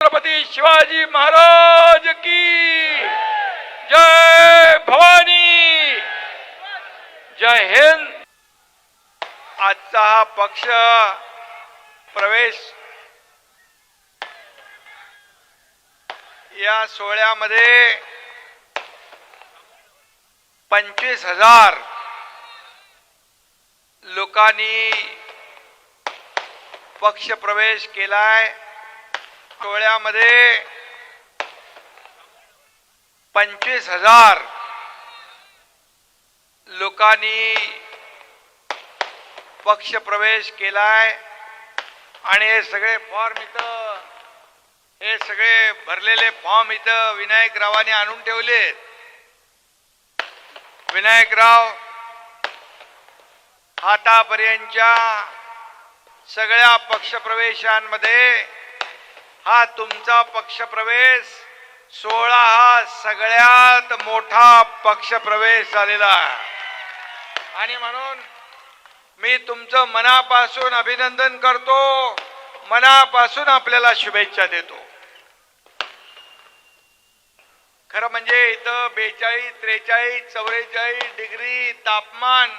छत्रपती शिवाजी महाराज की जय भवानी, जय हिंद। आजचा हा पक्ष प्रवेश या सोहळ्यामध्ये 25,000 लोकांनी पक्ष प्रवेश केलाय। सोहळ्यामध्ये 25,000 लोकांनी पक्ष प्रवेश केलाय आणि हे सगळे फॉर्म इथं, हे सगळे भरलेले फॉर्म इथं विनायकरावांनी आणून ठेवले। विनायकराव आतापर्यंतच्या सगळ्या पक्षप्रवेशांमध्ये हा तुमचा पक्षप्रवेश सोहळा हा सगळ्यात मोठा पक्षप्रवेश झालेला आहे आणि म्हणून मी तुमचं मनापासून अभिनंदन करतो, मनापासून आपल्याला शुभेच्छा देतो। खरं म्हणजे इथं 42, 43, 44 डिग्री तापमान।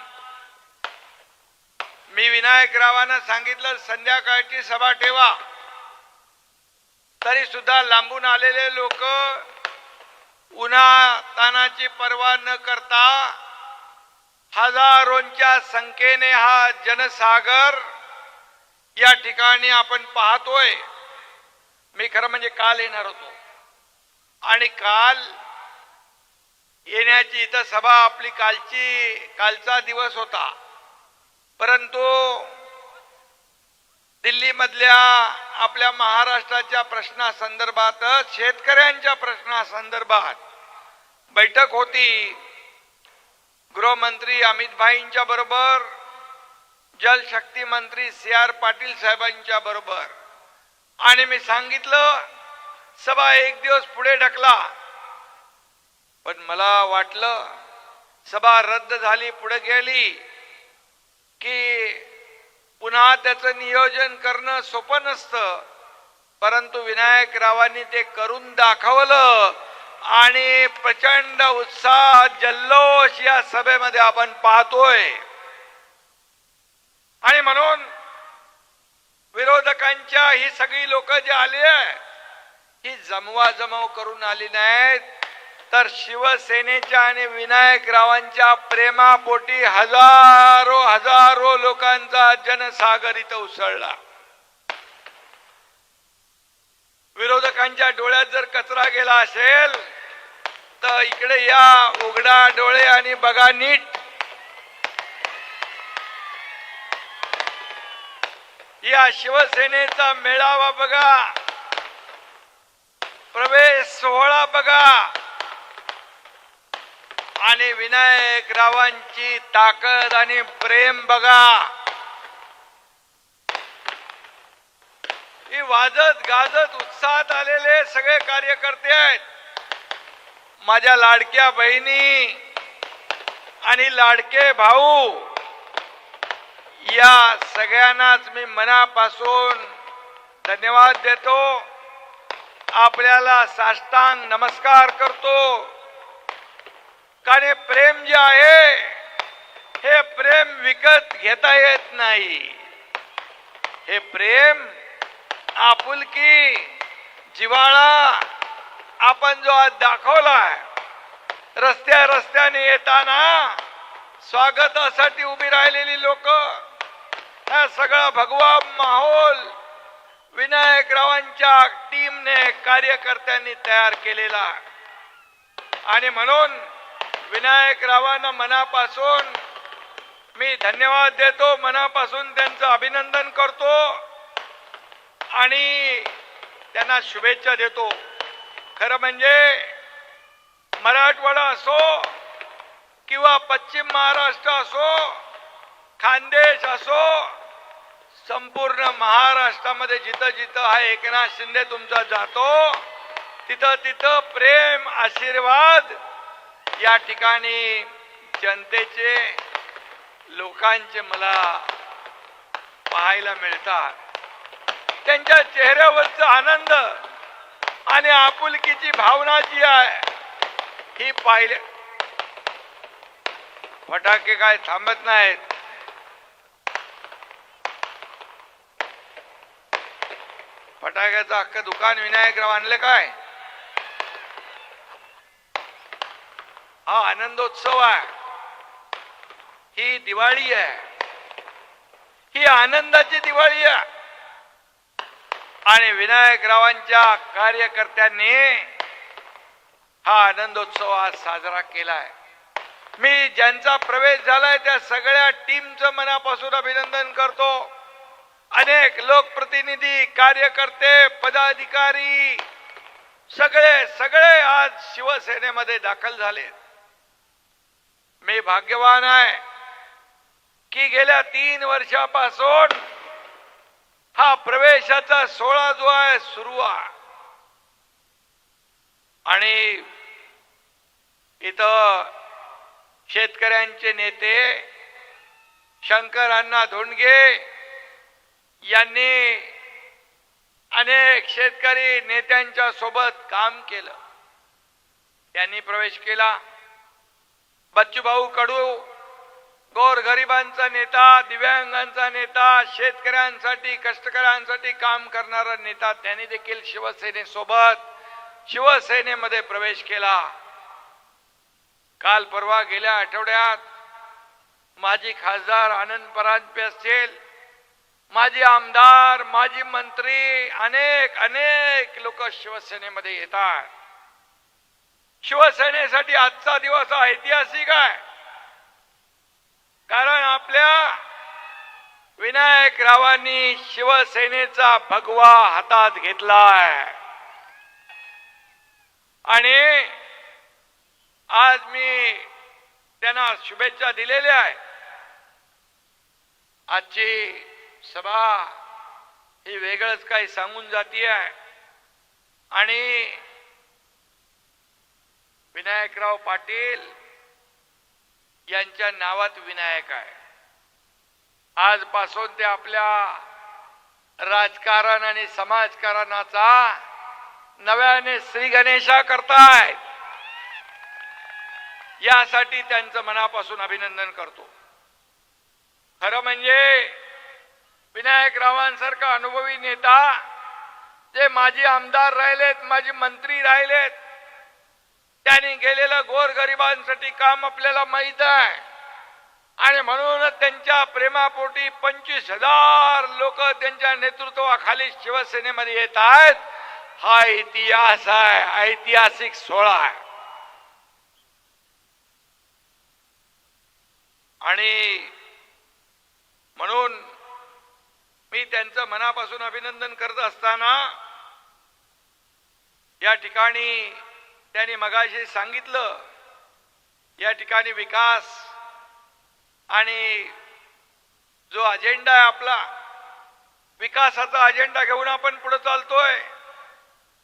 मी विनायकरावांना सांगितलं संध्याकाळची सभा ठेवा, तरी सुद्धा लांबून आलेले लोक उन्हातानाची पर्वा न करता हजारोंच्या संख्येने हा जनसागर या ठिकाणी आपण पाहतोय। मी खरं म्हणजे काल येणार होतो आणि काल येण्याची इथं सभा आपली कालचा दिवस होता, परंतु दिल्लीमधल्या आपल्या महाराष्ट्राच्या प्रश्नासंदर्भात, शेतकऱ्यांच्या प्रश्नासंदर्भात बैठक होती। गृहमंत्री अमित भाईंच्या बरोबर, जलशक्ती मंत्री CR पाटील साहेबांच्या बरोबर, आणि मी सांगितलं सभा एक दिवस पुढे ढकला, पण मला वाटलं सभा रद्द झाली, पुढे गेली की पुन्हा त्याचं नियोजन करणं सोपं नसतं, परंतु विनायकरावांनी ते करून दाखवलं आणि प्रचंड उत्साह, जल्लोष या सभेमध्ये आपण पाहतोय। आणि म्हणून विरोधकांच्या ही सगळी लोक जे आली आहे, ही जमवाजमव करून आली नाहीत, तर शिवसेनेच्या आणि विनायकरावांच्या प्रेमापोटी हजारो लोकांचा जनसागर इथं उसळला। विरोधकांच्या डोळ्यात जर कचरा गेला असेल तर इकडे या, उघडा डोळे आणि बघा नीट। या शिवसेनेचा मेळावा बघा, प्रवेश सोहळा बघा आणि विनायकरावांची ताकद आणि प्रेम बघा। ही वाजत गाजत उत्साहात आलेले सगळे कार्यकर्ते आहेत। माझ्या लाडक्या बहिणी आणि लाडके भाऊ, या सगळ्यांनाच मी मनापासून धन्यवाद देतो, आपल्याला साष्टांग नमस्कार करतो। कारण प्रेम जे आहे, हे प्रेम विकत घेता येत नाही। हे प्रेम, आपुलकी, जिव्हाळा आपण जो आज दाखवलाय, रस्त्याने येताना स्वागतासाठी उभी राहिलेली लोक, हा सगळा भगवा माहोल विनायकरावांच्या टीमने, कार्यकर्त्यांनी तयार केलेला। आणि म्हणून विनायकरावांना मनापासून मी धन्यवाद देतो, मनापासून त्यांचं अभिनंदन करतो आणि त्यांना शुभेच्छा देतो। खरं म्हणजे मराठवाडा असो किंवा पश्चिम महाराष्ट्र असो, खानदेश असो, संपूर्ण महाराष्ट्रामध्ये जिथं जिथं हा एकनाथ शिंदे तुमचा जातो, तिथं तिथं प्रेम, आशीर्वाद या ठिकाणी जनतेचे, लोकांचे मला पाहायला मिळतात। त्यांच्या चेहऱ्यावरचा आनंद आणि आपुलकीची भावना जी आहे ही पाहिले. फटाके काय थांबत नाहीत. फटाक्याचं अख्खं दुकान विनायकराव आणले काय. हा आनंदोत्सव आहे, ही दिवाळी आहे, ही आनंदाची दिवाळी आहे. आणि विनायकरावांच्या कार्यकर्त्यांनी हा आनंदोत्सव आज साजरा केलाय. मी ज्यांचा प्रवेश झालाय त्या सगळ्या टीमचं मनापासून अभिनंदन करतो. अनेक लोकप्रतिनिधी, कार्यकर्ते, पदाधिकारी सगळे आज शिवसेनेमध्ये दाखल झाले. मी भाग्यवान आहे की गेल्या 3 वर्षापासून हा प्रवेशाचा सोहळा जो आहे सुरू आहे. आणि इथं शेतकऱ्यांचे नेते शंकर अण्णा धोंडगे यांनी अनेक शेतकरी नेत्यांच्या सोबत काम केलं. त्यांनी प्रवेश केला. बच्चूभाऊ कडू गोरगरिबांचा नेता, दिव्यांगांचा नेता, शेतकऱ्यांसाठी कष्टकऱ्यांसाठी काम करणारा नेता, त्यांनी देखील शिवसेनेमध्ये प्रवेश केला. काल परवा गेल्या आठवड्यात माजी खासदार आनंद परांजपे असतील, माजी आमदार, माजी मंत्री, अनेक लोक शिवसेनेमध्ये येतात. शिवसेनेसाठी आजचा दिवस ऐतिहासिक आहे. कारण आपल्या विनायकरावांनी शिवसेनेचा भगवा हातात घेतलाय. आणि आज मी त्यांना शुभेच्छा दिलेल्या आहे. आजची सभा ही वेगळंच काही सांगून जाती आहे. आणि विनायकराव पाटील यांच्या नावात विनायक आहे. आजपासून ते आपल्या राजकारण आणि समाजकारणाचा नव्याने श्री गणेशा करतायत. यासाठी त्यांचं मनापासून अभिनंदन करतो. खरं म्हणजे विनायकरावांसारखा अनुभवी नेता, जे माजी आमदार राहिलेत, माजी मंत्री राहिलेत, त्यांनी केलेलं गोरगरिबांसाठी काम आपल्याला माहित आहे. आणि म्हणूनच त्यांच्या प्रेमापोटी 25,000 लोक त्यांच्या नेतृत्वाखाली शिवसेनेमध्ये येत आहेत. हा इतिहास आहे, ऐतिहासिक सोहळा आहे. आणि म्हणून मी त्यांचं मनापासून अभिनंदन करत असताना या ठिकाणी त्यांनी मगाशी सांगितलं, या ठिकाणी विकास आणि जो अजेंडा आहे आपला, विकासाचा अजेंडा घेऊन आपण पुढे चालतोय.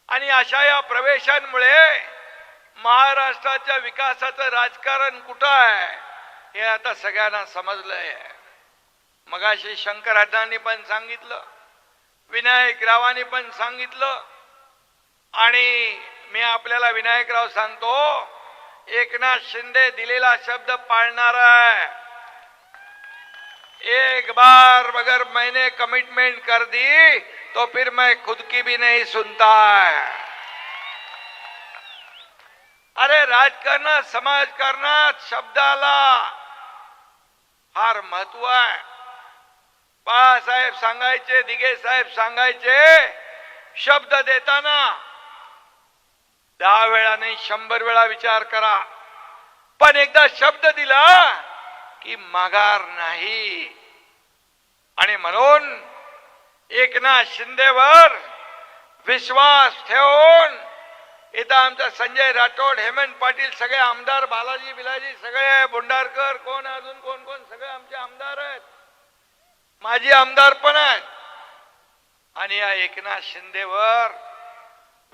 आणि अशा या प्रवेशांमुळे महाराष्ट्राच्या विकासाचं राजकारण कुठं आहे हे आता सगळ्यांना समजलंय. मगाशी शंकर अण्णांनी पण सांगितलं, विनायकरावांनी पण सांगितलं. आणि मी आपल्याला विनायकराव सांगतो, एकनाथ शिंदे दिलेला शब्द पाळणार आहे. एक बार अगर मैंने कमिटमेंट कर दी तो फिर मैं खुद की भी नहीं सुनता है. अरे राजकारणात, समाजकारणात शब्दाला फार महत्व आहे. बाळासाहेब सांगायचे, दिघे साहेब सांगायचे, शब्द देताना 10 वेळा नाही 100 वेळा विचार करा. पण एकदा शब्द दिला की माघार नाही. आणि म्हणून एकनाथ शिंदेवर विश्वास ठेवून इथं आमचा संजय राठोड, हेमंत पाटील, सगळे आमदार, बालाजी बिलाजी, सगळे बोंडारकर, कोण अजून कोण सगळे आमचे आमदार आहेत, माजी आमदार पण आहेत. आणि या एकनाथ शिंदेवर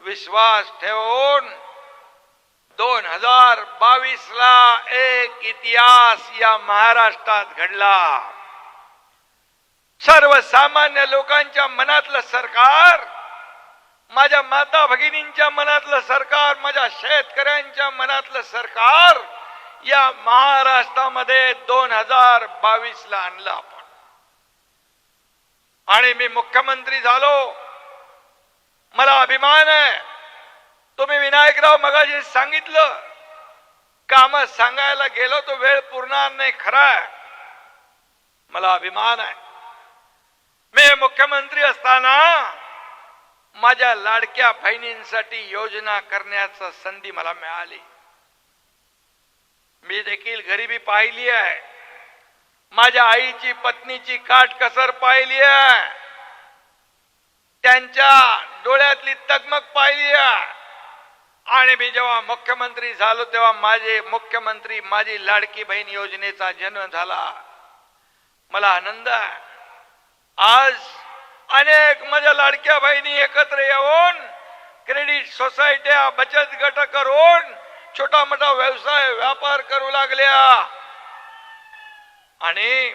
विश्वास ठेवून 2022ला एक इतिहास या महाराष्ट्रात घडला. सर्वसामान्य लोकांच्या मनातलं सरकार माझ्या माता भगिनींच्या मनातलं सरकार, माझ्या शेतकऱ्यांच्या मनातलं सरकार या महाराष्ट्रामध्ये 2022 ला आणलं आपण. आणि मी मुख्यमंत्री झालो, मला अभिमान आहे. तुम्ही विनायकराव मगाशी सांगितलं, काम सांगायला गेलो तो वेळ पुरणार नाही. खरा आहे, मला अभिमान आहे. मी मुख्यमंत्री असताना माझ्या लाडक्या बहिणींसाठी योजना करण्याची संधी मला मिळाली. मी देखील गरिबी पाहिली आहे, माझ्या आईची पत्नीची काटकसर पाहिली आहे, त्यांच्या डोळ्यातली तगमग पाहिली आहे. आणि मी जेव्हा मुख्यमंत्री झालो तेव्हा माझे मुख्यमंत्री माझी लाडकी बहीण योजनेचा जन्म झाला. मला आनंद आहे. आज अनेक माझ्या लाडक्या बहिणी एकत्र येऊन क्रेडिट सोसायट्या, बचत गट करून छोटा मोठा व्यवसाय व्यापार करू लागल्या. आणि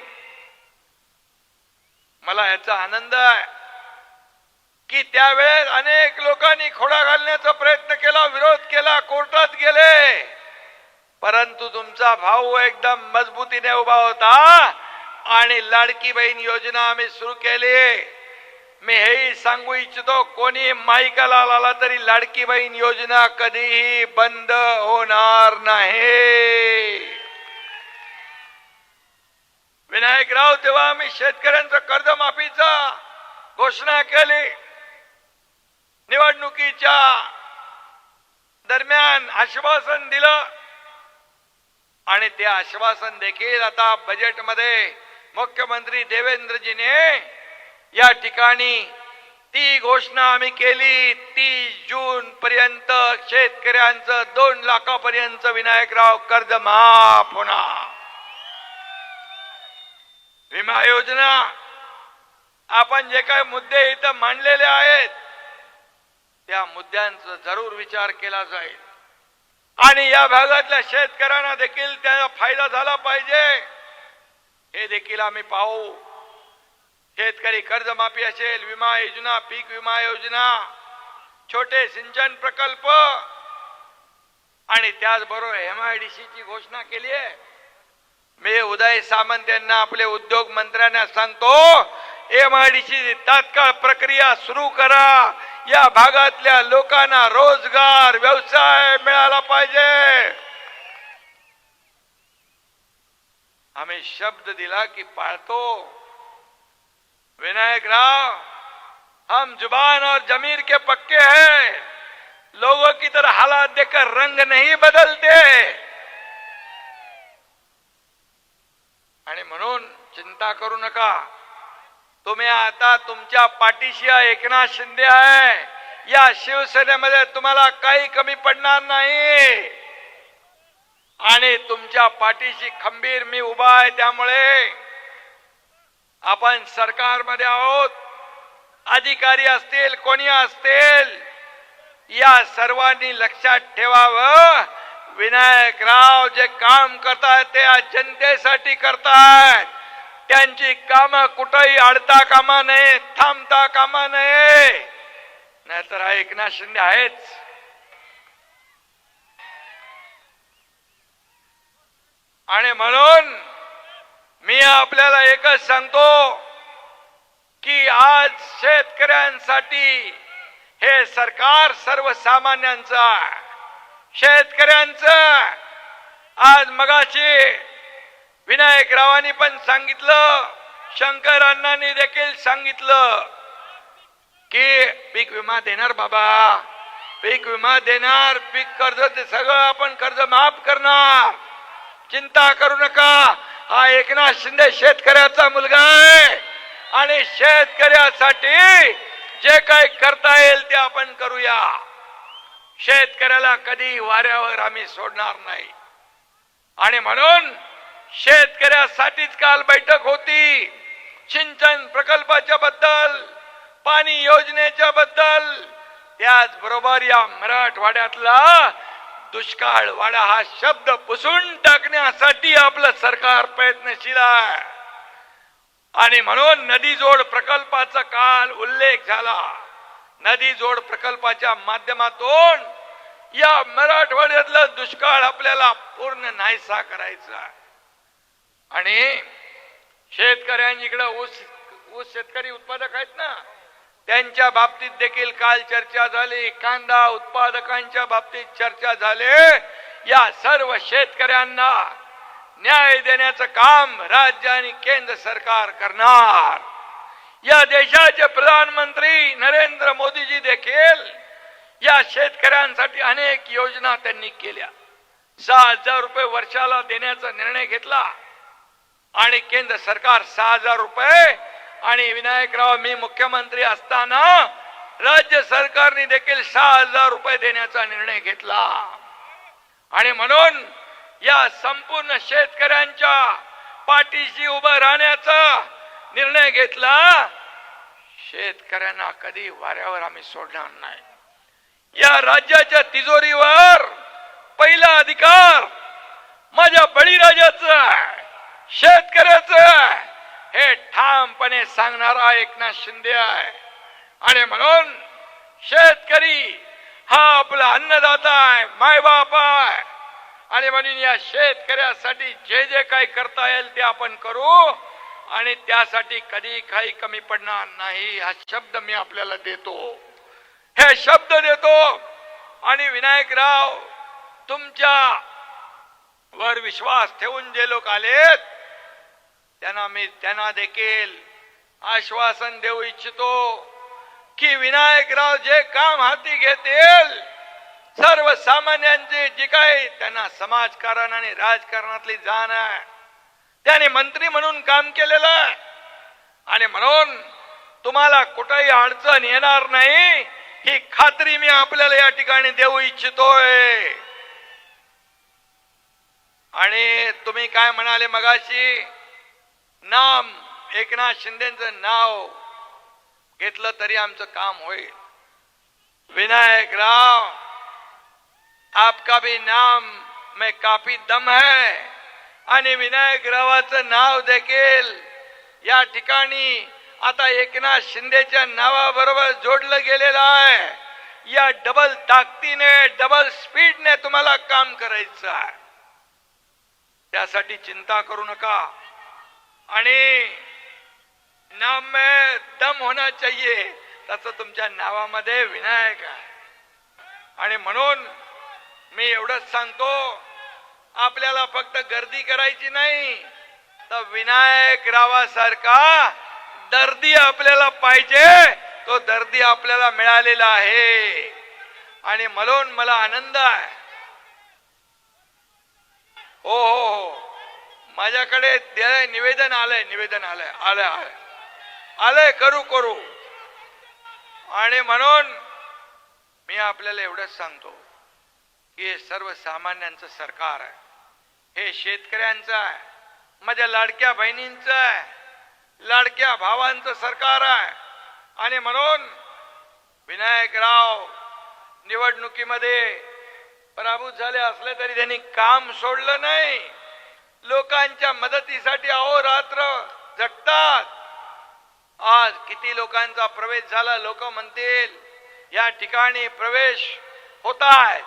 मला याचा आनंद आहे की त्यावेळेस अनेक लोकांनी खोडा घालण्याचा प्रयत्न केला, विरोध केला, कोर्टात गेले, परंतु तुमचा भाऊ एकदम मजबूतीने उभा होता आणि लाडकी बहीण योजना आम्ही सुरू केली. मी हेही सांगू इच्छितो, कोणी माईकाला आला तरी लाडकी बहीण योजना कधीही बंद होणार नाही. विनायकराव, तेव्हा आम्ही शेतकऱ्यांचं कर्जमाफीचा घोषणा केली. निवडणुकीच्या दरम्यान आश्वासन दिलं आणि ते आश्वासन देखील आता बजेटमध्ये मुख्यमंत्री देवेंद्रजीने या ठिकाणी ती घोषणा आम्ही केली. 30 जून पर्यंत शेतकऱ्यांचं 2 लाखापर्यंत विनायकराव कर्ज माफ होणार. विमा योजना, आपण जे काही मुद्दे इथं मांडलेले आहेत त्या मुद्द्यांचा जरूर विचार केला जाईल आणि या भागातल्या शेतकऱ्यांना देखील त्याचा फायदा झाला पाहिजे हे देखील आम्ही पाहू. शेतकरी कर्जमाफी असेल, विमा योजना, पीक विमा योजना, छोटे सिंचन प्रकल्प आणि त्याचबरोबर MIDC ची घोषणा केली आहे. मी उदय सामंत यांना, आपले उद्योग मंत्र्यांना सांगतो, MIDC तात्काळ प्रक्रिया सुरू करा. या भागातल्या लोकांना रोजगार, व्यवसाय मिळाला पाहिजे. आम्ही शब्द दिला की पाळतो. विनायकराव, हम जुबान और जमीर के पक्के हैं, लोगों की तरह हालात देखकर रंग नहीं बदलते. आणि म्हणून चिंता करू नका. तुम्ही आता तुमच्या पाठीशी एकनाथ शिंदे आहे. या शिवसेनेमध्ये तुम्हाला काही कमी पडणार नाही आणि तुमच्या पाठीशी खंबीर मी उभा आहे. त्यामुळे आपण सरकारमध्ये आहोत. अधिकारी असतील, कोणी असतील, या सर्वांनी लक्षात ठेवावं, विनायकराव जे काम करतायत ते जनतेसाठी करतायत. त्यांची कामं कुठेही अडता कामा नये, थांबता कामा नये. नाहीतर हा एकनाथ शिंदे आहेच. आणि म्हणून मी आपल्याला एकच सांगतो की आज शेतकऱ्यांसाठी हे सरकार सर्वसामान्यांचं आहे. शेतकऱ्यांचं आज मगाशी विनायकरावांनी पण सांगितलं, शंकर अण्णांनी देखील सांगितलं की पीक विमा देणार बाबा, पीक विमा देणार, पीक कर्ज ते सगळं आपण कर्ज माफ करणार. चिंता करू नका. हा एकनाथ शिंदे शेतकऱ्याचा मुलगा आहे आणि शेतकऱ्यासाठी जे काही करता येईल ते आपण करूया. शेतकऱ्याला कधी वाऱ्यावर आम्ही सोडणार नाही. आणि म्हणून शेतकऱ्यासाठीच काल बैठक होती. सिंचन प्रकल्पाच्या बद्दल, पाणी योजनेच्या बद्दल, त्याचबरोबर या मराठवाड्यातला दुष्काळ वाडा हा शब्द पुसून टाकण्यासाठी आपलं सरकार प्रयत्नशील आहे. आणि म्हणून नदी जोड प्रकल्पाचा काल उल्लेख झाला. नदी जोड प्रकल्पाच्या माध्यमातून या मराठवाड्यातला दुष्काळ आपल्याला पूर्ण नाहीसा करायचा आहे. आणि शेतकऱ्यांकडे ऊस शेतकरी उत्पादक आहेत ना, त्यांच्या बाबतीत देखील काल चर्चा झाली. कांदा उत्पादकांच्या बाबतीत चर्चा झाली. या सर्व शेतकऱ्यांना न्याय देण्याचं काम राज्य आणि केंद्र सरकार करणार. या देशाचे प्रधानमंत्री नरेंद्र मोदीजी देखील या शेतकऱ्यांसाठी अनेक योजना त्यांनी केल्या. 6,000 रुपये वर्षाला देण्याचा निर्णय घेतला आणि केंद्र सरकार 6,000 रुपये आणि विनायकराव मी मुख्यमंत्री असताना राज्य सरकारने देखील 6,000 रुपये देण्याचा निर्णय घेतला. आणि म्हणून या संपूर्ण शेतकऱ्यांच्या पाठीशी उभं राहण्याचा निर्णय घेतला. शेतकऱ्यांना कधी वाऱ्यावर आम्ही सोडणार नाही. या राज्याच्या तिजोरीवर पहिला अधिकार माझ्या बळीराजाचा आहे, शेतकऱ्याचा हे ठामपणे सांगणारा एकनाथ शिंदे आहे. आणि म्हणून शेतकरी हा आपला अन्नदाता आहे, मायबाप आहे. आणि म्हणून या शेतकऱ्यासाठी जे जे काही करता येईल ते आपण करू आणि त्यासाठी कधी काही कमी पडणार नाही हा शब्द मी आपल्याला देतो. हे शब्द देतो. आणि विनायकराव तुमच्या वर विश्वास ठेवून जे लोक आलेत त्यांना देखील आश्वासन देऊ इच्छितो की विनायकराव जे काम हाती घेतील सर्वसामान्यांचे जे काही त्यांना समाजकारण आणि राजकारणातली जाण आहे त्याने मंत्री म्हणून काम केलेलं आहे. आणि म्हणून तुम्हाला कुठेही अडचण येणार नाही ही खात्री मी आपल्याला या ठिकाणी देऊ इच्छितोय. आणि तुम्ही काय म्हणाले मगाशी, नाम एकनाथ शिंदेचं नाव घेतलं तरी आमचं काम होईल. विनायकराव आपका भी नाम में काफी दम है आणि विनायकरावाचं नाव देखील या ठिकाणी आता एकनाथ शिंदेच्या नावाबरोबर जोडलं गेलेलं आहे. या डबल ताकदीने डबल स्पीडने तुम्हाला काम करायचं आहे. त्यासाठी चिंता करू नका. आणि नाम में दम होना चाहिए तसं तुमच्या नावामध्ये विनायक आहे. आणि म्हणून मी एवढंच सांगतो आपल्याला फक्त गर्दी करायची नाही तर विनायकरावासारखा दर्दी आपल्याला पाहिजे. तो दर्दी आपल्याला मिळालेला आहे. आणि म्हणून मला आनंद आहे. हो हो हो माझ्याकडे निवेदन आलंय करू. आणि म्हणून मी आपल्याला एवढंच सांगतो की हे सर्वसामान्यांचं सरकार आहे. हे शेतकऱ्यांचं आहे, माझ्या लाडक्या बहिणींचं आहे, लाडक्या भावांचं सरकार आहे. आणि म्हणून विनायकराव निवडणुकीमध्ये पराभूत झाले असले तरी त्यांनी काम सोडलं नाही. लोकांच्या मदतीसाठी अहोरात्र झटतात. आज किती लोकांचा प्रवेश झाला, लोक म्हणतील या ठिकाणी प्रवेश होत आहे,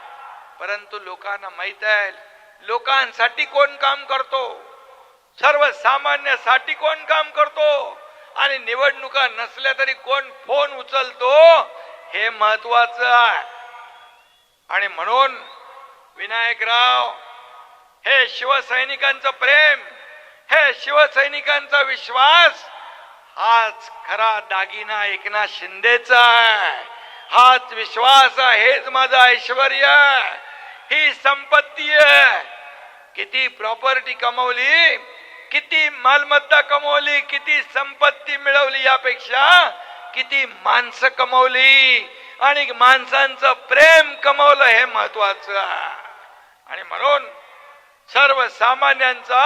परंतु लोकांना माहित आहे लोकांसाठी कोण काम करतो, सर्वसामान्यासाठी कोण काम करतो आणि निवडणुका नसल्या तरी कोण फोन उचलतो हे महत्वाचं आहे. आणि म्हणून विनायकराव हे शिवसैनिकांचं प्रेम, हे शिवसैनिकांचा विश्वास हाच खरा दागिना एकनाथ शिंदेचा आहे. हाच विश्वास आहे, हेच माझं ऐश्वर्य आहे, ही संपत्ती आहे. किती प्रॉपर्टी कमवली, किती मालमत्ता कमवली, किती संपत्ती मिळवली, यापेक्षा किती माणसं कमवली आणि माणसांचं प्रेम कमवलं हे महत्वाचं आहे. आणि म्हणून सर्वसामान्यांचा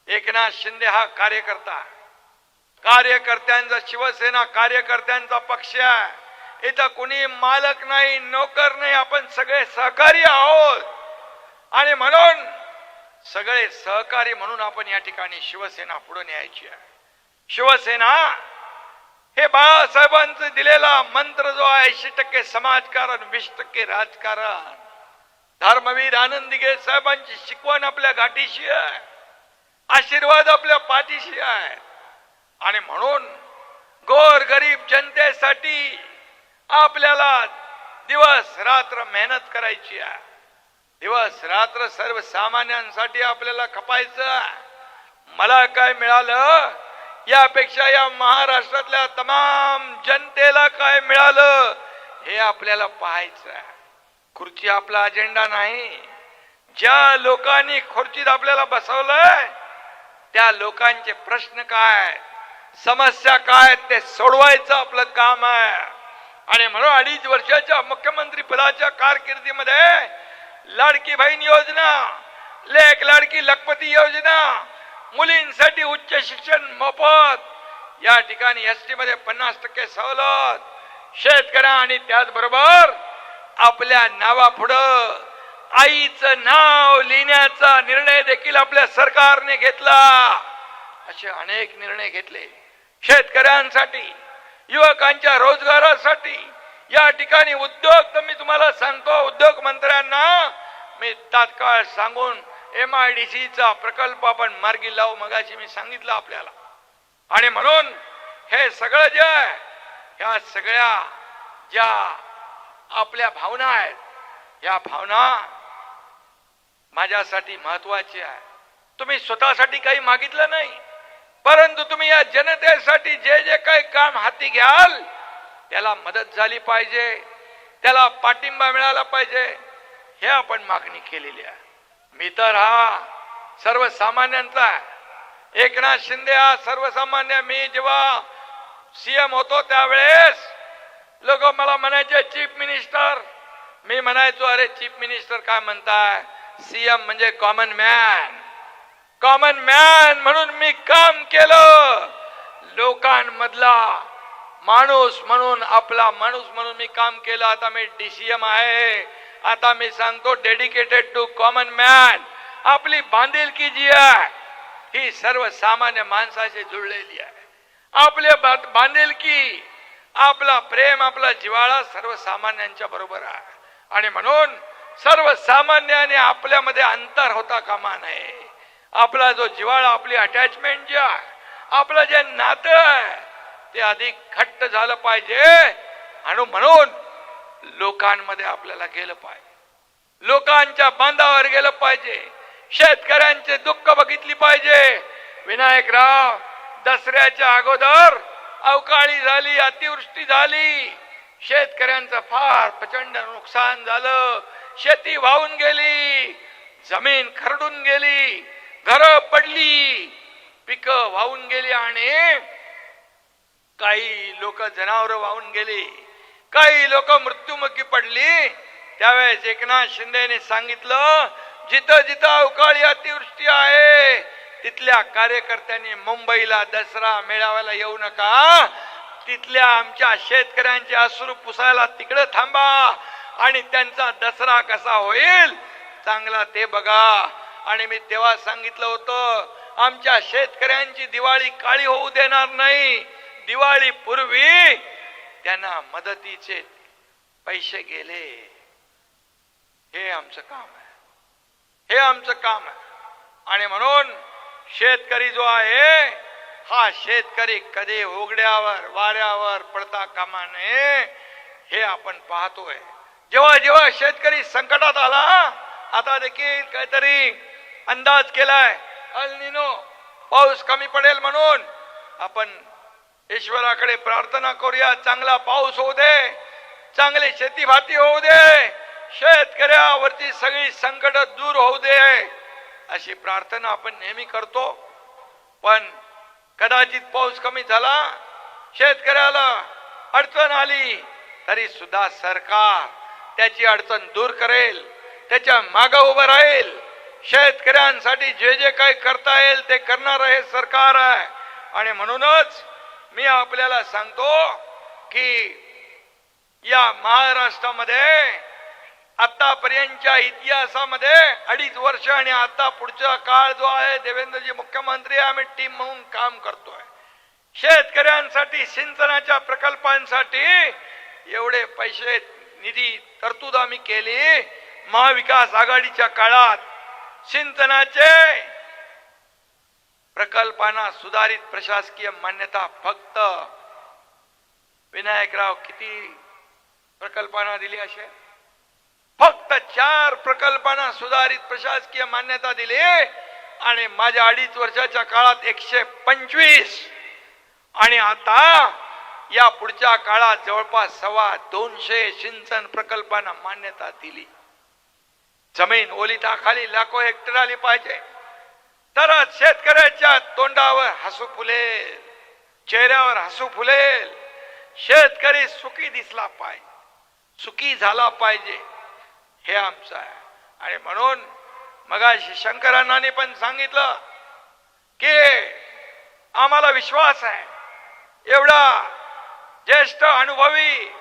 एकनाथ शिंदे हा कार्यकर्त्यांचा शिवसेना कार्यकर्त्यांचा पक्ष आहे. इथं कुणी मालक नाही, नोकर नाही, आपण सगळे सहकारी आहोत. आणि म्हणून सगळे सहकारी म्हणून आपण या ठिकाणी शिवसेना पुढे न्यायची आहे. शिवसेना हे बाळासाहेबांचं दिलेला मंत्र जो आहे 80% समाजकारण 20% राजकारण. धर्मवीर आनंद दिघे साहेबांची शिकवण आपल्या गाठीशी आहे, आशीर्वाद आपल्या पाठीशी आहे. आणि म्हणून गोर गरीब जनतेसाठी आपल्याला दिवस रात्र मेहनत करायची आहे. दिवस रात्र सर्वसामान्यांसाठी आपल्याला खपायचं. मला काय मिळालं यापेक्षा या महाराष्ट्रातल्या तमाम जनतेला काय मिळालं हे आपल्याला पाहायचं आहे. खुर्ची आपला अजेंडा नाही. ज्या लोकांनी खुर्चीत आपल्याला बसवलंय त्या लोकांचे प्रश्न काय, समस्या काय ते सोडवायचं आपलं काम आहे. आणि म्हणून 2.5 वर्षाच्या मुख्यमंत्री पदाच्या कारकिर्दीमध्ये लाडकी बहीण योजना, लेक लाडकी लखपती योजना, मुलींसाठी उच्च शिक्षण मोफत, या ठिकाणी एसटी मध्ये 50% सवलत, शेतकऱ्या आणि त्याचबरोबर आपल्या नावापुढं आईचं नाव लिहिण्याचा निर्णय देखील आपल्या सरकारने घेतला. असे अनेक निर्णय घेतले शेतकऱ्यांसाठी, युवकांच्या रोजगारासाठी. या ठिकाणी उद्योग तर मी तुम्हाला सांगतो, उद्योग मंत्र्यांना मी तात्काळ सांगून MIDC चा प्रकल्प आपण मार्गी लावू, मगाशी मी सांगितलं आपल्याला. आणि म्हणून हे सगळं जे आहे, ह्या सगळ्या ज्या आपल्या भावना आहेत, या भावना माझ्यासाठी महत्वाची आहे. तुम्ही स्वतःसाठी काही मागितलं नाही, परंतु तुम्ही या जनतेसाठी जे जे काही काम हाती घ्याल त्याला मदत झाली पाहिजे, त्याला पाठिंबा मिळाला पाहिजे, हे आपण मागणी केलेली आहे. मी तर हा सर्वसामान्यांचा आहे. एकनाथ शिंदे हा सर्वसामान्य. मी जेव्हा CM होतो त्यावेळेस लोक मला म्हणायचे चीफ मिनिस्टर. मी म्हणायचो अरे चीफ मिनिस्टर काय म्हणताय, CM म्हणजे कॉमन मॅन. कॉमन मॅन म्हणून मी काम केलं, लोकांमधला माणूस म्हणून, आपला माणूस म्हणून मी काम केलं. आता मी DCM आहे. आता मी सांगतो डेडिकेटेड टू कॉमन मॅन. आपली बांधिलकी जी आहे ही सर्वसामान्य माणसाशी जुळलेली आहे. आपले बांधिलकी, आपला प्रेम, आपला जिव्हाळा सर्वसामान्यांच्या बरोबर आहे. आणि म्हणून सर्वसामान्याने आपल्यामध्ये अंतर होता कामा नये. आपला जो जिव्हाळा, आपली अटॅचमेंट जी आहे, आपलं जे नातं आहे ते अधिक घट्ट झालं पाहिजे. आणि म्हणून लोकांमध्ये आपल्याला गेलं पाहिजे, लोकांच्या बांधावर गेलं पाहिजे, शेतकऱ्यांचे दुःख बघितली पाहिजे. विनायकराव, दसऱ्याच्या अगोदर अवकाळी झाली, अतिवृष्टी झाली, शेतकऱ्यांचं फार प्रचंड नुकसान झालं. शेती वाहून गेली, जमीन खरडून गेली, घरं पडली, पिकं वाहून गेली आणि काही लोक जनावरं वाहून गेली, काही लोक मृत्युमुखी पडली. त्यावेळेस एकनाथ शिंदेने सांगितलं जिथं जिथं अवकाळी अतिवृष्टी आहे तिथल्या कार्यकर्त्यांनी मुंबईला दसरा मेळाव्याला येऊ नका, तिथल्या आमच्या शेतकऱ्यांचे अश्रू पुसायला तिकडे थांबा आणि त्यांचा दसरा कसा होईल चांगला ते बघा. आणि मी तेव्हा सांगितलं होतं आमच्या शेतकऱ्यांची दिवाळी काळी होऊ देणार नाही. दिवाळी पूर्वी त्यांना मदतीचे पैसे गेले. हे आमचं काम आहे, हे आमचं काम आहे. आणि म्हणून शेतकरी जो आहे हा शेतकरी कधी उघड्यावर वाऱ्यावर पडता कामा नये, हे आपण पाहतोय. जेव्हा जेव्हा शेतकरी संकटात आला, आता देखील काहीतरी अंदाज केलाय अल निनो, पाऊस कमी पडेल म्हणून आपण ईश्वराकडे प्रार्थना करूया, चांगला पाऊस होऊ दे, चांगली शेतीभाती होऊ दे, शेतकऱ्यावरची सगळी संकट दूर होऊ दे, अशी प्रार्थना आपण नेहमी करतो. पण कदाचित पाऊस कमी झाला, शेतकऱ्याला अडचण आली, तरी सुद्धा सरकार त्याची अडचण दूर करेल, त्याच्या मागे उभं राहील. शेतकऱ्यांसाठी जे जे काही करता येईल ते करणार हे सरकार आहे. आणि म्हणूनच मी आपल्याला सांगतो की या महाराष्ट्रामध्ये आतापर्यंतच्या इतिहासामध्ये 2.5 वर्ष आणि आता पुढचा काळ जो आहे देवेंद्रजी मुख्यमंत्री आम्ही टीम म्हणून काम करतोय. शेतकऱ्यांसाठी सिंचनाच्या प्रकल्पांसाठी एवढे पैसे निधी तरतूद आम्ही केली. महाविकास आघाडीच्या काळात सिंचनाचे प्रकल्पांना सुधारित प्रशासकीय मान्यता फक्त विनायकराव किती प्रकल्पांना दिली? असे फक्त 4 प्रकल्पांना सुधारित प्रशासकीय मान्यता दिली आणि माझ्या 2.5 वर्षाच्या काळात 125 आणि आता या पुढच्या काळात जवळपास 250 सिंचन प्रकल्पांना मान्यता दिली. जमीन ओलिताखाली लाखो हेक्टर आली पाहिजे तरच शेतकऱ्याच्या तोंडावर हसू फुलेल, चेहऱ्यावर हसू फुलेल. शेतकरी सुखी दिसला पाहिजे, सुखी झाला पाहिजे, हे आमचं आहे. आणि म्हणून मगाशी शंकरांनी पण सांगितलं की आम्हाला विश्वास आहे, एवढा ज्येष्ठ अनुभवी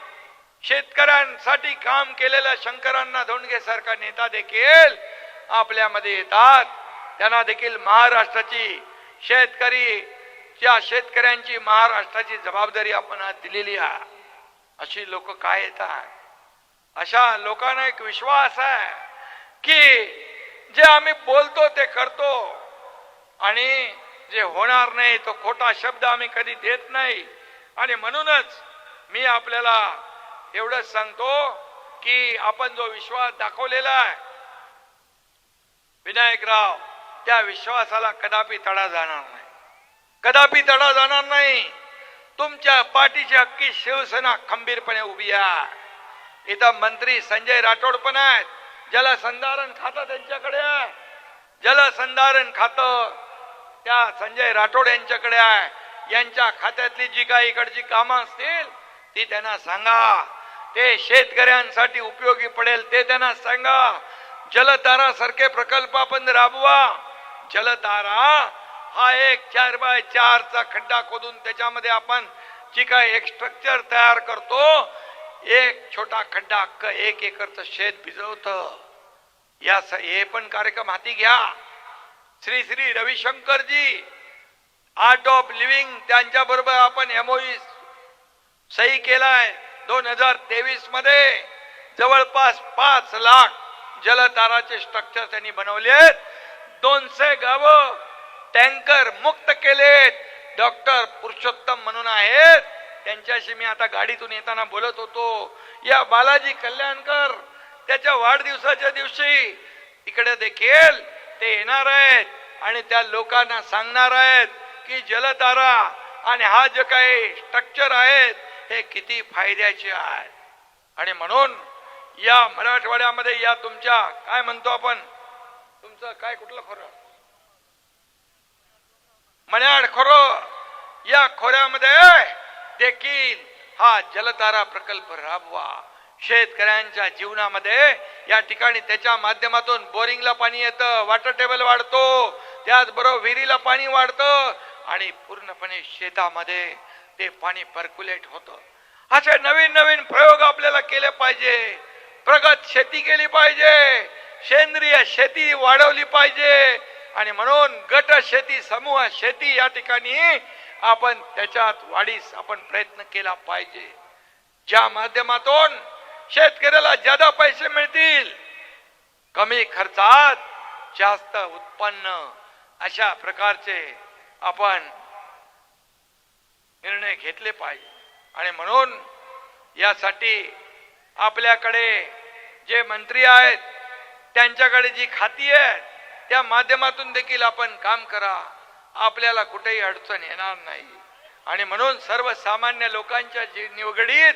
शेतकऱ्यांसाठी काम केलेल्या शंकरांना धोंडगे सारखा नेता देखील आपल्यामध्ये येतात. त्यांना देखील महाराष्ट्राची शेतकऱ्यांची महाराष्ट्राची जबाबदारी आपण आज दिलेली आहे. अशी लोक काय येतात? अशा लोकांना एक विश्वास आहे की जे आम्ही बोलतो ते करतो आणि जे होणार नाही तो खोटा शब्द आम्ही कधी देत नाही. आणि म्हणूनच मी आपल्याला एवढंच सांगतो की आपण जो विश्वास दाखवलेला आहे विनायकराव, त्या विश्वासाला कदापि तडा जाणार नाही, कदापि तडा जाणार नाही. तुमच्या पाठीची अख्खी शिवसेना खंबीरपणे उभी आहे. इथं मंत्री संजय राठोड पण आहेत. जलसंधारण खातं त्यांच्याकडे आहे. जलसंधारण खातं त्या संजय राठोड यांच्याकडे आहे. यांच्या खात्यातली जी काही इकडची कामं असतील ती त्यांना सांगा. ते शेतकऱ्यांसाठी उपयोगी पडेल ते त्यांना सांगा. जलतारा सारखे प्रकल्प आपण राबवा. जलतारा हा एक 4x4 चा खड्डा खोदून त्याच्यामध्ये आपण जी काही एक स्ट्रक्चर तयार करतो, एक छोटा खड्डा 1 एकरचं शेत भिजवतं. हे पण कार्यक्रम हाती घ्या. Shri Ravishankarji art of living त्यांच्या बरोबर आपण MOU सही केलाय. 2023 मध्ये जवळपास 5 लाख जलताराचे स्ट्रक्चर त्यांनी बनवलेत. 200 गावं टँकर मुक्त केलेत. डॉक्टर पुरुषोत्तम म्हणून आहेत, त्यांच्याशी मी आता गाडीतून येताना बोलत होतो. या बालाजी कल्याणकर त्याच्या वाढदिवसाच्या दिवशी इकडे देखील ते येणार आहेत आणि त्या लोकांना सांगणार आहेत की जलतारा आणि हा जे काही स्ट्रक्चर आहेत हे किती फायद्याचे आहेत. आणि म्हणून या मराठवाड्यामध्ये या तुमच्या काय म्हणतो आपण, तुमचं काय कुठलं खोरं, मन्याड खोरं, या खोऱ्यामध्ये देखील हा जलतारा प्रकल्प राबवा. शेतकऱ्यांच्या जीवनामध्ये या ठिकाणी त्याच्या माध्यमातून बोरिंगला पाणी येतं, वॉटर टेबल वाढतो, त्याचबरोबर विहिरीला पाणी वाढतं आणि पूर्णपणे शेतामध्ये ते पाणी पर्क्युलेट होतं. असे नवीन नवीन प्रयोग आपल्याला केले पाहिजे. प्रगत शेती केली पाहिजे, सेंद्रिय शेती वाढवली पाहिजे आणि म्हणून गट शेती, समूह शेती या ठिकाणी आपण त्याच्यात वाढीस आपण प्रयत्न केला पाहिजे. ज्या माध्यमातून शेतकऱ्याला जादा पैसे मिळतील, कमी खर्चात जास्त उत्पन्न, अशा प्रकारचे आपण निर्णय घेतले पाहिजे. आणि म्हणून यासाठी आपल्याकडे जे मंत्री आहेत त्यांच्याकडे जी खाती आहेत त्या माध्यमातून देखील आपण काम करा. आपल्याला कुठेही अडचण येणार नाही. आणि म्हणून सर्वसामान्य लोकांच्या निवडीत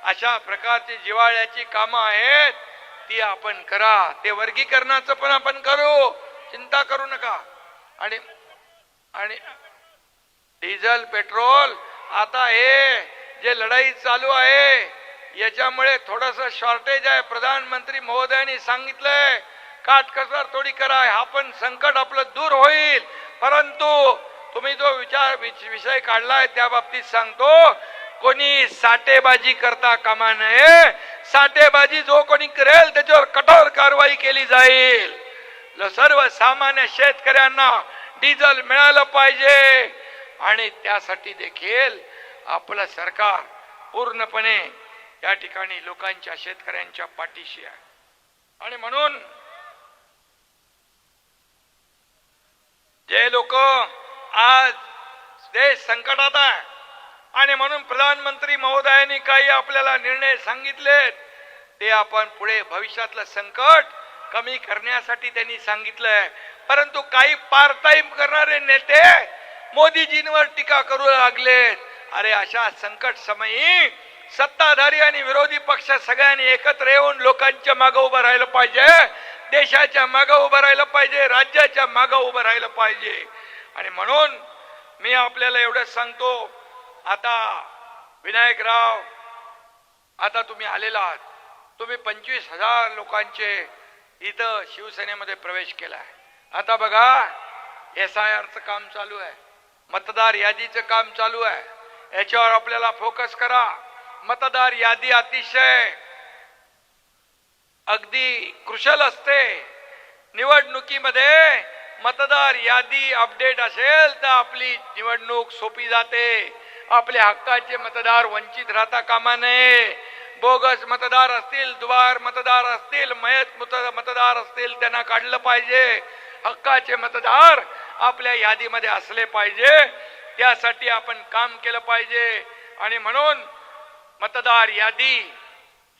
अशा प्रकारची जिव्हाळ्याची कामं आहेत ती आपण करा. ते वर्गीकरणाचं पण आपण करू, चिंता करू नका. आणि आणि डिझेल पेट्रोल आता हे जे लढाई चालू आहे याच्यामुळे थोडस शॉर्टेज आहे. प्रधानमंत्री महोदयांनी सांगितलंय काटकसर थोडी करा, हा पण संकट आपलं दूर होईल. परंतु तुम्ही जो विषय काढलाय त्या बाबतीत सांगतो, कोणी साठेबाजी करता कामा नये. साठेबाजी जो कोणी करेल त्याच्यावर कठोर कारवाई केली जाईल. सर्वसामान्य शेतकऱ्यांना डिझेल मिळालं पाहिजे. आणि त्यासाठी देखील आपलं सरकार पूर्णपणे या ठिकाणी लोकांच्या शेतकऱ्यांच्या पाठीशी आहे. आणि म्हणून जे लोक आज देश संकटात आहे आणि म्हणून प्रधानमंत्री महोदयांनी काही आपल्याला निर्णय सांगितलेत, ते आपण पुढे भविष्यातलं संकट कमी करण्यासाठी त्यांनी सांगितलंय. परंतु काही पार्ट टाइम करणारे नेते मोदीजींवर टीका करू लागलेत. अरे अशा संकट समयी सत्ताधारी आणि विरोधी पक्ष सगळ्यांनी एकत्र येऊन लोकांच्या मागे उभं राहिलं पाहिजे, देशाच्या मागे उभं राहिलं पाहिजे, राज्याच्या मागे उभं राहिलं पाहिजे. आणि म्हणून मी आपल्याला एवढंच सांगतो, आता विनायकराव, आता तुम्ही आलेला आहात, तुम्ही 25,000 लोकांचे इथं शिवसेनेमध्ये प्रवेश केलाय. आता बघा SIRचं काम चालू आहे, मतदार यादीचं काम चालू आहे, याच्यावर आपल्याला फोकस करा. मतदार यादी अतिशय अगदी क्रुशल असते. निवडणुकीमध्ये मतदार यादी अपडेट असेल तर आपली निवडणूक सोपी जाते. आपल्या हक्काचे मतदार वंचित राहता कामा नये. बोगस मतदार असतील, दुबार मतदार असतील, मयत मतदार असतील, त्यांना काढलं पाहिजे. हक्काचे मतदार आपल्या यादीमध्ये असले पाहिजे. त्यासाठी आपण काम केलं पाहिजे. आणि म्हणून मतदार यादी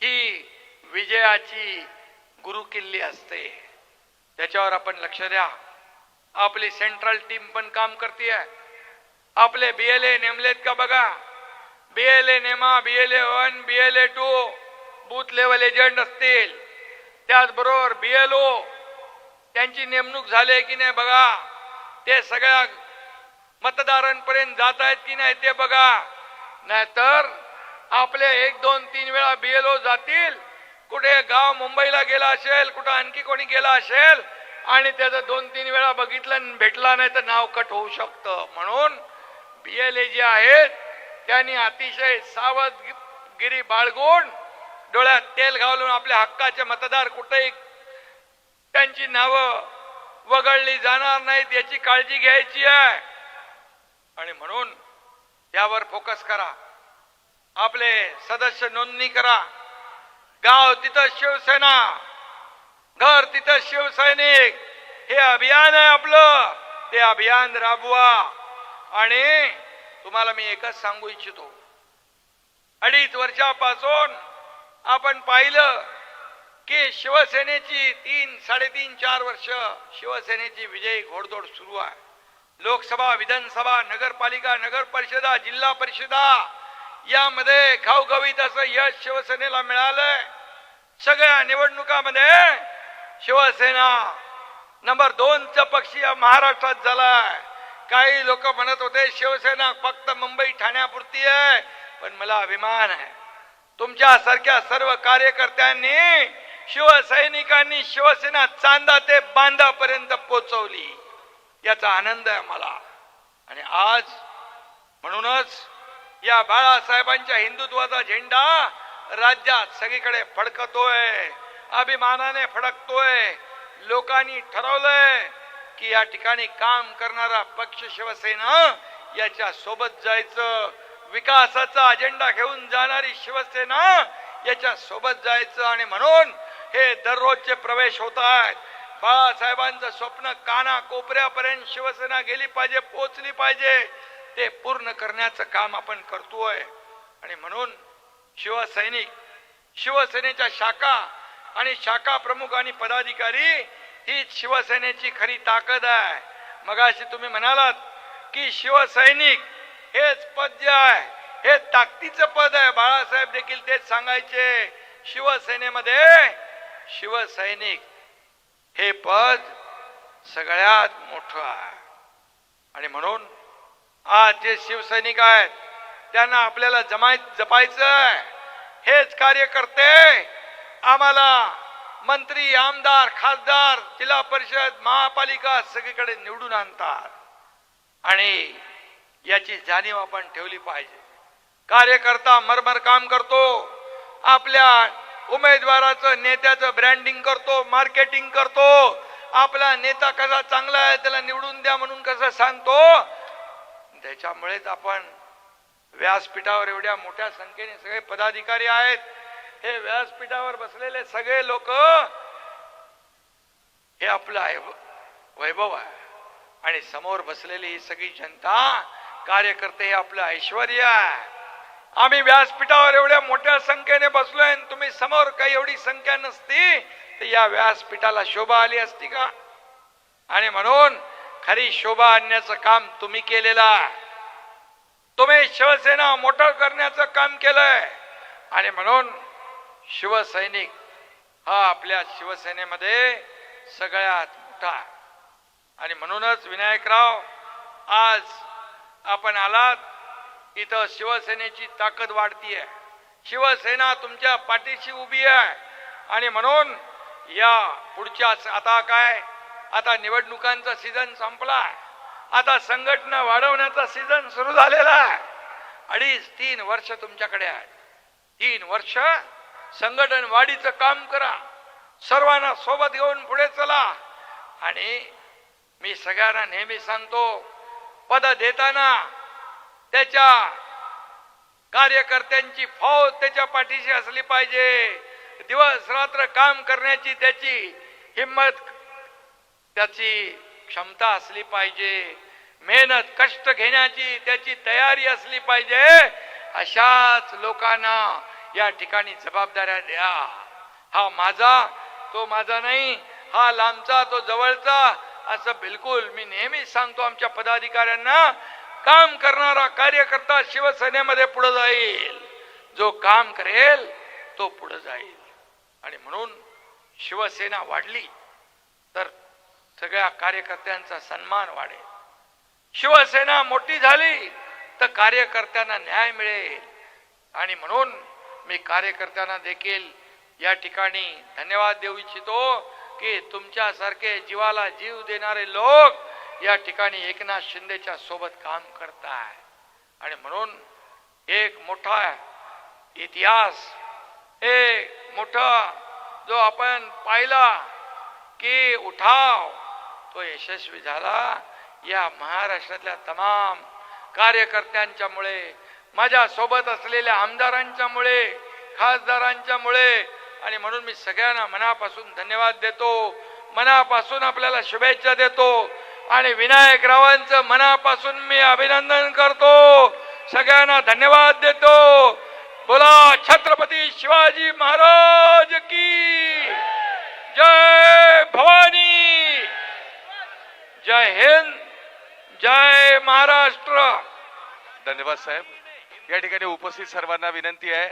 ही विजयाची गुरुकिल्ली असते, त्याच्यावर आपण लक्ष द्या. आपली सेंट्रल टीम पण काम करते. आपले BLA नेमलेत का बघा. BLA नेमा, BLA 1, BLA 2 booth level agent असतील, त्याचबरोबर BLO त्यांची नेमणूक झाली की नाही बघा. ते सगळ्या मतदारांपर्यंत जात आहेत की नाही ते बघा. नाहीतर आपले 1, 2, 3 वेळा BLO जातील, कुठे गाव मुंबईला गेला असेल, कुठं आणखी कोणी गेला असेल आणि त्याचं 2-3 वेळा बघितलं भेटला नाही तर नाव कट होऊ शकतं. म्हणून BLA जे आहेत त्यांनी अतिशय सावधगिरी बाळगून डोळ्यात तेल घालून आपल्या हक्काचे मतदार कुठेही त्यांची नावं वगळली जाणार नाहीत याची काळजी घ्यायची आहे. आणि म्हणून त्यावर फोकस करा. आपले सदस्य नोंदणी करा. गाव तिथं शिवसेना, घर तिथं शिवसैनिक, हे अभियान आहे आपलं. ते अभियान राबवा. आणि तुम्हाला मी एकच सांगू इच्छितो, 2.5 वर्षापासून आपण पाहिलं की शिवसेनेची 3, 3.5, 4 वर्ष शिवसेनेची विजयी घोडदौड सुरू आहे. लोकसभा, विधानसभा, नगरपालिका, नगर परिषदा, जिल्हा परिषदा यामध्ये घवघवीत असं यश शिवसेनेला मिळालंय. सगळ्या निवडणुकामध्ये शिवसेना नंबर 2चा पक्ष या महाराष्ट्रात झालाय. काही लोक म्हणत होते शिवसेना फक्त मुंबई ठाण्यापुरती आहे, पण मला अभिमान आहे तुमच्या सारख्या सर्व कार्यकर्त्यांनी, शिवसैनिकांनी शिवसेना चांदा ते बांधापर्यंत पोहोचवली. याचा आनंद आहे मला. आणि आज म्हणूनच या बाळासाहेबांच्या हिंदुत्वाचा झेंडा राज्यात सगळीकडे फडकतोय, अभिमानाने फडकतोय. लोकांनी ठरवलंय की या ठिकाणी काम करणारा पक्ष शिवसेना याच्या सोबत जायचं. विकासाचा अजेंडा घेऊन जाणारी शिवसेना याच्या सोबत जायचं. आणि म्हणून हे दररोजचे प्रवेश होत आहेत. बाळासाहेबांचं स्वप्न काना कोपऱ्यापर्यंत शिवसेना गेली पाहिजे, पोहोचली पाहिजे, ते पूर्ण करण्याचं काम आपण करतोय. आणि म्हणून शिवसैनिक, शिवसेनेच्या शाखा आणि शाखा प्रमुख आणि पदाधिकारी ही शिवसेनेची खरी ताकद आहे. मगाशी तुम्ही म्हणालात की शिवसैनिक हेच पद जे आहे हे ताकदीचं पद आहे. बाळासाहेब देखील तेच सांगायचे. शिवसेनेमध्ये शिवसैनिक हे पद सगळ्यात मोठं आहे. आणि म्हणून आज जे शिवसैनिक आहेत त्यांना आपल्याला जपायचं आहे. हेच कार्यकर्ते आम्हाला मंत्री, आमदार, खासदार, जिल्हा परिषद, महापालिका सगळीकडे निवडून आणतात. आणि याची जाणीव आपण ठेवली पाहिजे. कार्यकर्ता मरमर काम करतो, आपल्या उमेदवाराचं, नेत्याचं ब्रँडिंग करतो, मार्केटिंग करतो. आपला नेता कसा चांगला आहे त्याला निवडून द्या म्हणून कसं सांगतो. त्याच्यामुळेच आपण व्यासपीठावर एवढ्या मोठ्या संख्येने सगळे पदाधिकारी आहेत. हे व्यासपीठावर बसलेले सगळे लोक हे आपलं वैभव आहे आणि समोर बसलेली ही सगळी जनता कार्यकर्ते हे आपलं ऐश्वर्य आहे. आम्ही व्यासपीठावर एवढ्या मोठ्या संख्येने बसलोय आणि तुम्ही समोर काही एवढी संख्या नसती तर या व्यासपीठाला शोभा आली असती का? आणि म्हणून खरी शोभा आणण्याचं काम तुम्ही केलेलं आहे. तुम्ही शिवसेना मोठं करण्याचं काम केलंय आणि म्हणून शिवसैनिक हा आपल्या शिवसेनेमध्ये सगळ्यात मोठा आहे. आणि म्हणूनच विनायकराव आज आपण आलात इथं शिवसेनेची ताकद वाढतीये. शिवसेना तुमच्या पाठीशी उभी आहे आणि म्हणून या पुढच्या आता काय आता निवडणुकांचा सीझन संपलाय. आता संघटना वाढवण्याचा सीझन सुरू झालेला आहे. 2.5-3 वर्ष तुमच्याकडे आहे. 3 वर्ष संघटन वाढीचं काम करा. सर्वांना सोबत घेऊन पुढे चला. आणि मी सगळ्यांना नेहमी सांगतो पद देताना त्याच्या कार्यकर्त्यांची फौज त्याच्या पाठीशी असली पाहिजे. दिवस रात्र काम करण्याची त्याची हिम्मत त्याची क्षमता असली पाहिजे. मेहनत कष्ट घेण्याची त्याची तयारी असली पाहिजे. अशाच लोकांना या ठिकाणी जबाबदाऱ्या द्या. हा माझा तो माझा नाही, हा लांबचा तो जवळचा असं बिलकुल मी नेहमी सांगतो आमच्या पदाधिकाऱ्यांना. काम करणारा कार्यकर्ता शिवसेनेमध्ये पुढे जाईल. जो काम करेल तो पुढे जाईल. आणि म्हणून शिवसेना वाढली तर सगळ्या कार्यकर्त्यांचा सन्मान वाढेल. शिवसेना मोठी झाली तर कार्यकर्त्यांना न्याय मिळेल. आणि म्हणून मी कार्यकर्त्यांना देखील या ठिकाणी धन्यवाद देऊ इच्छितो की तुमच्यासारखे जीवाला जीव देणारे लोक या ठिकाणी एकनाथ शिंदेच्या सोबत काम करताय. आणि म्हणून एक मोठा इतिहास एक मोठा जो आपण पाहिला की उठाव तो यशस्वी झाला या महाराष्ट्रातल्या तमाम कार्यकर्त्यांच्या मुळे, माझ्या सोबत असलेल्या आमदारांच्या मुळे, खासदारांच्या मुळे. आणि म्हणून मी सगळ्यांना मनापासून धन्यवाद देतो. मनापासून आपल्याला शुभेच्छा देतो आणि विनायकरावांचं मनापासून मी अभिनंदन करतो. सगळ्यांना धन्यवाद देतो. बोला छत्रपती शिवाजी महाराज की जय. भवानी. जय हिंद. जय महाराष्ट्र. धन्यवाद साहेब. या ठिकाणी उपस्थित सर्वांना विनंती आहे